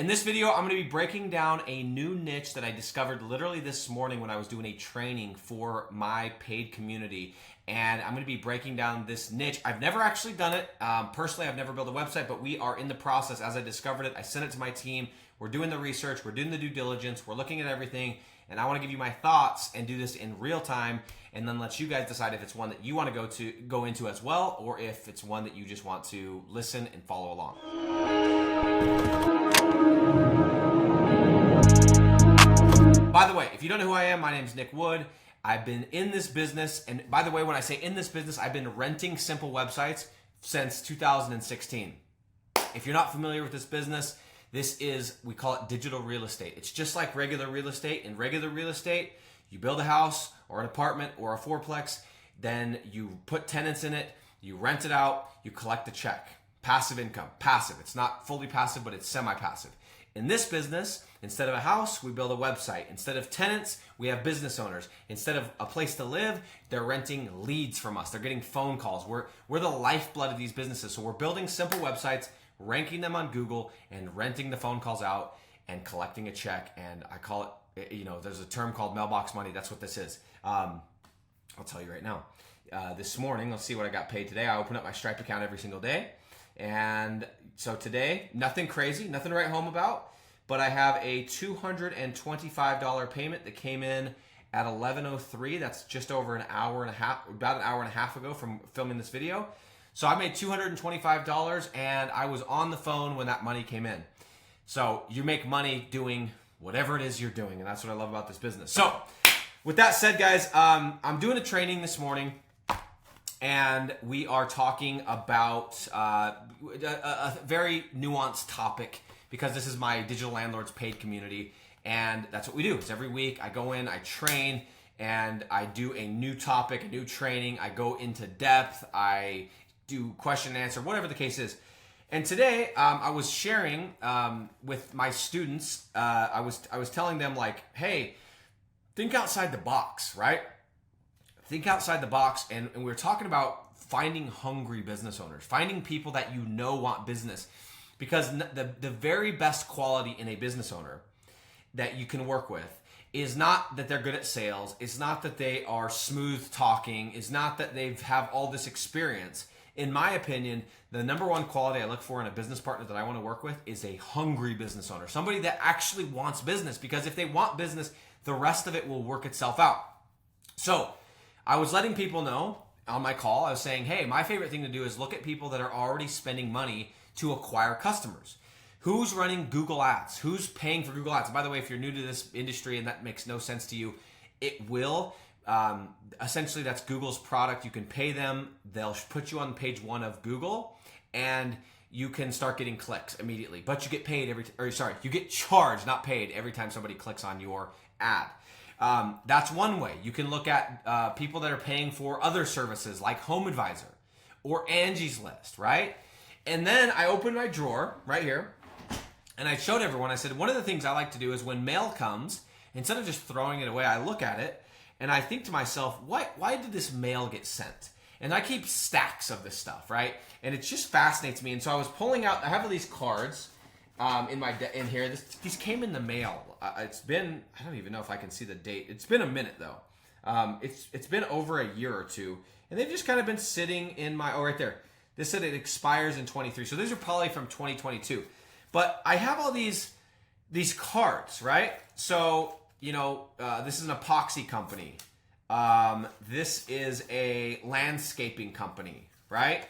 In this video, I'm going to be breaking down a new niche that I discovered literally this morning when I was doing a training for my paid community. And I'm going to be breaking down this niche. I've never actually done it. Personally, I've never built a website, but we are in the process. As I discovered it, I sent it to my team. We're doing the research. We're doing the due diligence. We're looking at everything. And I want to give you my thoughts and do this in real time, and then let you guys decide if it's one that you want to go into as well, or if it's one that you just want to listen and follow along. By the way, if you don't know who I am, my name is Nick Wood. I've been in this business, and by the way, when I say in this business, I've been renting simple websites since 2016. If you're not familiar with this business, this is, we call it digital real estate. It's just like regular real estate. In regular real estate, you build a house or an apartment or a fourplex, then you put tenants in it, you rent it out, you collect a check. Passive income. Passive. It's not fully passive, but it's semi-passive. In this business, instead of a house, we build a website. Instead of tenants, we have business owners. Instead of a place to live, they're renting leads from us. They're getting phone calls. We're the lifeblood of these businesses. So we're building simple websites, ranking them on Google, and renting the phone calls out and collecting a check. And I call it, there's a term called mailbox money. That's what this is. I'll tell you right now. This morning, let's see what I got paid today. I open up my Stripe account every single day. And so today, nothing crazy, nothing to write home about, but I have a $225 payment that came in at 11:03. That's just over an hour and a half, about an hour and a half ago from filming this video. So I made $225 and I was on the phone when that money came in. So you make money doing whatever it is you're doing, and that's what I love about this business. So with that said, guys, I'm doing a training this morning, and we are talking about a very nuanced topic, because this is my Digital Landlords paid community, and that's what we do. It's every week I go in, I train, and I do a new topic, a new training. I go into depth, I do question and answer, whatever the case is. And today I was sharing with my students, I was telling them, like, hey, think outside the box, right? Think outside the box, and we were talking about finding hungry business owners, finding people that you know want business, because the very best quality in a business owner that you can work with is not that they're good at sales, it's not that they are smooth talking, it's not that they have all this experience. In my opinion, the number one quality I look for in a business partner that I want to work with is a hungry business owner, somebody that actually wants business, because if they want business, the rest of it will work itself out. So I was letting people know on my call, I was saying, hey, my favorite thing to do is look at people that are already spending money to acquire customers. Who's running Google Ads? Who's paying for Google Ads? And by the way, if you're new to this industry and that makes no sense to you, it will. Essentially, that's Google's product. You can pay them. They'll put you on page 1 of Google, and you can start getting clicks immediately. But you get paid you get charged, not paid, every time somebody clicks on your ad. That's one way. You can look at people that are paying for other services like HomeAdvisor or Angie's List, right? And then I opened my drawer right here, and I showed everyone, I said, one of the things I like to do is when mail comes, instead of just throwing it away, I look at it, and I think to myself, why did this mail get sent? And I keep stacks of this stuff, right? And it just fascinates me. And so I was pulling out, I have all these cards in here. These came in the mail. It's been, I don't even know if I can see the date. It's been a minute though. It's been over a year or two, and they've just kind of been sitting in my, right there. This said it expires in 23. So these are probably from 2022. But I have all these cards, right? So, this is an epoxy company. This is a landscaping company, right?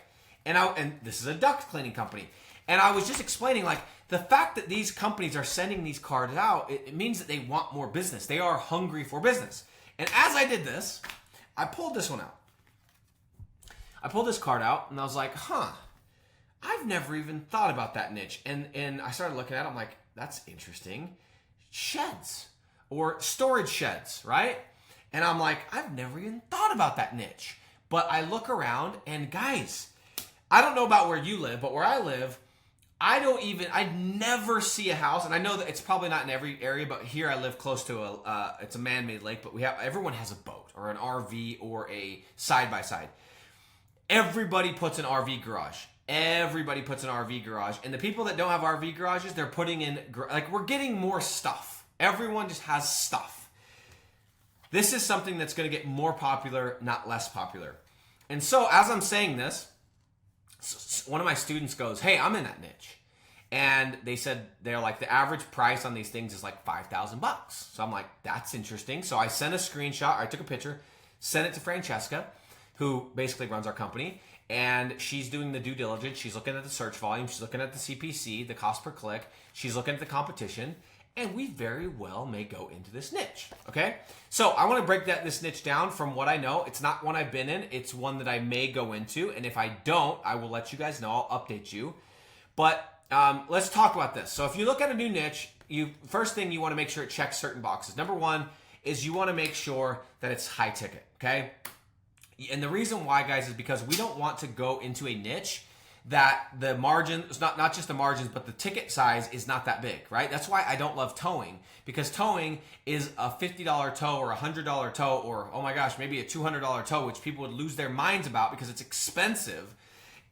And this is a duct cleaning company. And I was just explaining, like, the fact that these companies are sending these cards out, it means that they want more business. They are hungry for business. And as I did this, I pulled this one out. I pulled this card out, and I was like, I've never even thought about that niche. And I started looking at it. I'm like, that's interesting. Sheds or storage sheds, right? And I'm like, I've never even thought about that niche. But I look around, and guys, I don't know about where you live, but where I live, I never see a house, and I know that it's probably not in every area, but here I live close to it's a man-made lake, but everyone has a boat or an RV or a side-by-side. Everybody puts an RV garage. everybody puts an RV garage. And the people that don't have RV garages, they're putting in, like, we're getting more stuff. Everyone just has stuff. This is something that's going to get more popular, not less popular. And so as I'm saying this, one of my students goes, hey, I'm in that niche. And they said, they're like, the average price on these things is like $5,000. So I'm like, that's interesting. So I sent a screenshot, I took a picture, sent it to Francesca, who basically runs our company. And she's doing the due diligence. She's looking at the search volume. She's looking at the CPC, the cost per click. She's looking at the competition. And we very well may go into this niche, okay? So I want to break this niche down from what I know. It's not one I've been in. It's one that I may go into. And if I don't, I will let you guys know. I'll update you. But let's talk about this. So if you look at a new niche, first thing you want to make sure it checks certain boxes. Number one is you want to make sure that it's high ticket, okay? And the reason why, guys, is because we don't want to go into a niche that the margin, it's not just the margins, but the ticket size is not that big, right? That's why I don't love towing, because towing is a $50 tow or a $100 tow or, oh my gosh, maybe a $200 tow, which people would lose their minds about because it's expensive.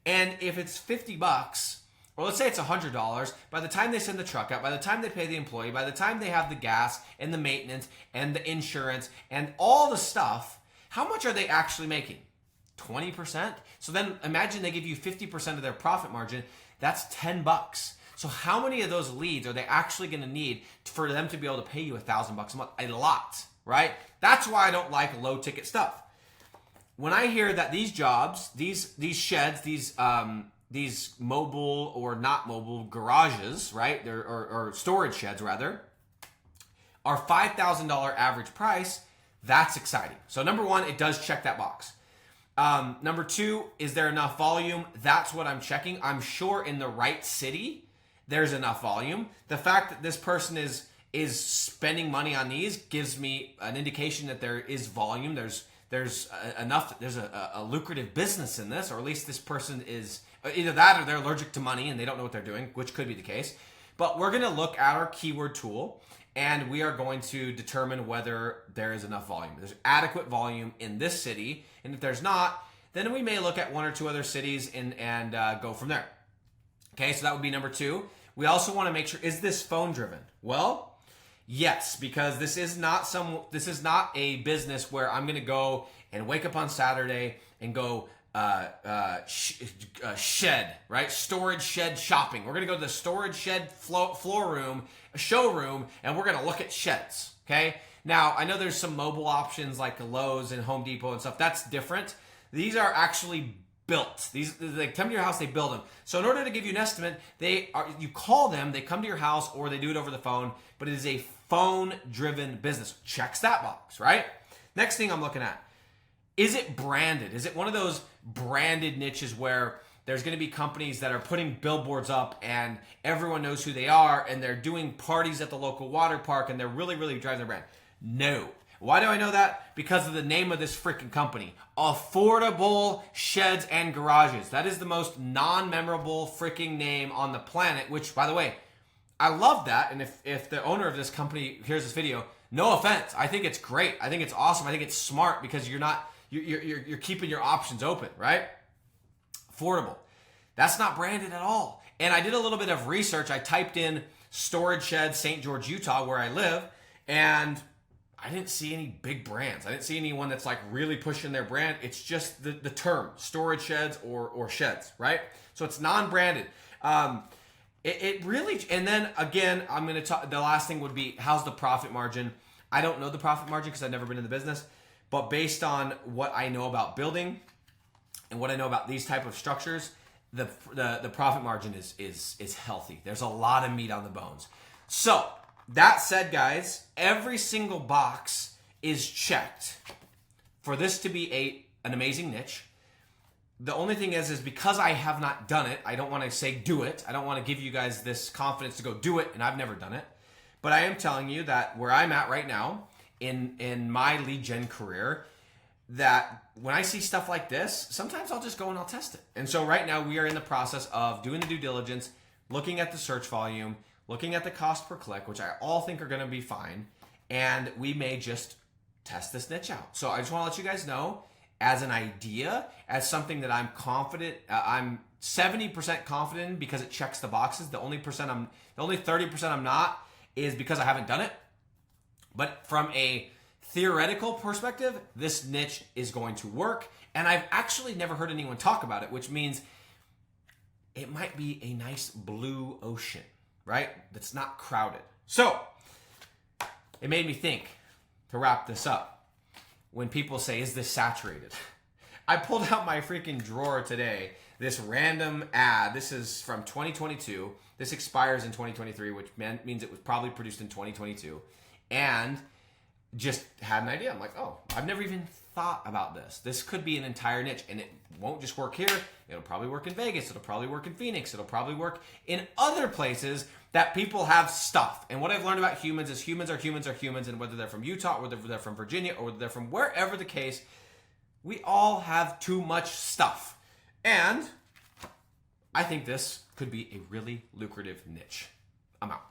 And if it's $50, or let's say it's $100, by the time they send the truck out, by the time they pay the employee, by the time they have the gas and the maintenance and the insurance and all the stuff, how much are they actually making? 20%? So then imagine they give you 50% of their profit margin. That's $10. So how many of those leads are they actually going to need for them to be able to pay you $1,000 a month? A lot, right? That's why I don't like low ticket stuff. When I hear that these jobs, these sheds, these mobile or not mobile garages, right? Or storage sheds rather, are $5,000 average price, that's exciting. So number one, it does check that box. Number two, is there enough volume? That's what I'm checking. I'm sure in the right city, there's enough volume. The fact that this person is spending money on these gives me an indication that there is volume. There's enough. There's a lucrative business in this, or at least this person is either that or they're allergic to money and they don't know what they're doing, which could be the case. But we're going to look at our keyword tool, and we are going to determine whether there is enough volume. There's adequate volume in this city, and if there's not, then we may look at one or two other cities and go from there. Okay, so that would be number two. We also want to make sure, is this phone driven? Well, yes, because this is not a business where I'm going to go and wake up on Saturday and go shed, right? Storage shed shopping. We're going to go to the storage shed floor room, showroom, and we're going to look at sheds, okay? Now, I know there's some mobile options like Lowe's and Home Depot and stuff. That's different. These are actually built. They come to your house, they build them. So in order to give you an estimate, you call them, they come to your house, or they do it over the phone, but it is a phone-driven business. Checks that box, right? Next thing I'm looking at, is it branded? Is it one of those branded niches where there's going to be companies that are putting billboards up and everyone knows who they are and they're doing parties at the local water park and they're really, really driving their brand? No. Why do I know that? Because of the name of this freaking company. Affordable Sheds and Garages. That is the most non-memorable freaking name on the planet, which, by the way, I love that. And if the owner of this company hears this video, no offense. I think it's great. I think it's awesome. I think it's smart because you're keeping your options open, right? Affordable. That's not branded at all. And I did a little bit of research. I typed in storage shed, St. George, Utah, where I live, and I didn't see any big brands. I didn't see anyone that's like really pushing their brand. It's just the term storage sheds or sheds, right? So it's non-branded. It really, and then again, I'm going to talk, the last thing would be, how's the profit margin? I don't know the profit margin because I've never been in the business, but based on what I know about building and what I know about these type of structures, the profit margin is healthy. There's a lot of meat on the bones. So that said, guys, every single box is checked for this to be an amazing niche. The only thing is because I have not done it, I don't want to say do it. I don't want to give you guys this confidence to go do it, and I've never done it. But I am telling you that where I'm at right now in my lead gen career, that when I see stuff like this, sometimes I'll just go and I'll test it. And so right now we are in the process of doing the due diligence, looking at the search volume, looking at the cost per click, which I all think are going to be fine. And we may just test this niche out. So I just want to let you guys know, as an idea, as something that I'm confident, I'm 70% confident in because it checks the boxes. The only 30% I'm not is because I haven't done it. But from a theoretical perspective, this niche is going to work. And I've actually never heard anyone talk about it, which means it might be a nice blue ocean, right? That's not crowded. So it made me think, to wrap this up, when people say, is this saturated? I pulled out my freaking drawer today, this random ad. This is from 2022. This expires in 2023, which means it was probably produced in 2022. And just had an idea. I'm like, oh, I've never even thought about this. This could be an entire niche, and it won't just work here. It'll probably work in Vegas. It'll probably work in Phoenix. It'll probably work in other places that people have stuff. And what I've learned about humans is humans are humans are humans, and whether they're from Utah, or whether they're from Virginia, or whether they're from wherever the case, we all have too much stuff. And I think this could be a really lucrative niche. I'm out.